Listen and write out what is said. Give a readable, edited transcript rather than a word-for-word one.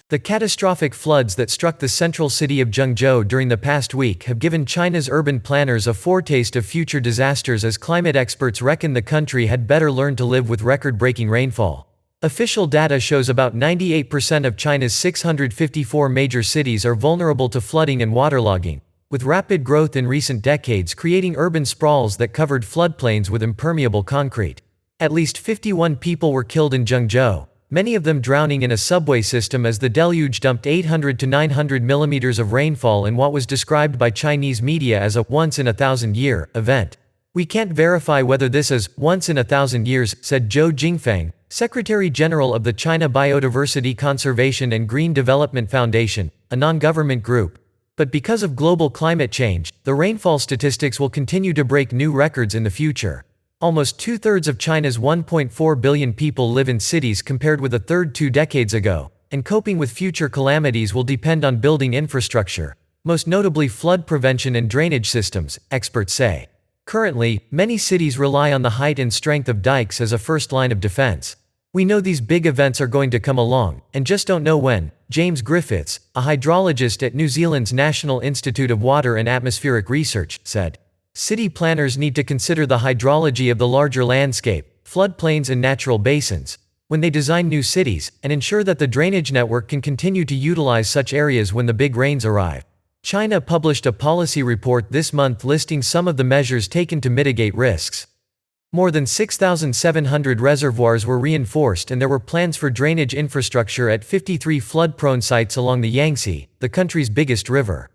The catastrophic floods that struck the central city of Zhengzhou during the past week have given China's urban planners a foretaste of future disasters, as climate experts reckon the country had better learn to live with record-breaking rainfall. Official data shows about 98% of China's 654 major cities are vulnerable to flooding and waterlogging, with rapid growth in recent decades creating urban sprawls that covered floodplains with impermeable concrete. At least 51 people were killed in Zhengzhou, many of them drowning in a subway system as the deluge dumped 800 to 900 millimeters of rainfall in what was described by Chinese media as a once-in-a-thousand-year event. "We can't verify whether this is once in a thousand years," said Zhou Jingfeng, Secretary General of the China Biodiversity Conservation and Green Development Foundation, a non-government group. But because of global climate change, the rainfall statistics will continue to break new records in the future. Almost two-thirds of China's 1.4 billion people live in cities compared with a third 2 decades ago, and coping with future calamities will depend on building infrastructure, most notably flood prevention and drainage systems, experts say. Currently, many cities rely on the height and strength of dikes as a first line of defense. "We know these big events are going to come along, and just don't know when," James Griffiths, a hydrologist at New Zealand's National Institute of Water and Atmospheric Research, said. City planners need to consider the hydrology of the larger landscape, floodplains and natural basins, when they design new cities, and ensure that the drainage network can continue to utilize such areas when the big rains arrive. China published a policy report this month listing some of the measures taken to mitigate risks. More than 6,700 reservoirs were reinforced, and there were plans for drainage infrastructure at 53 flood-prone sites along the Yangtze, the country's biggest river.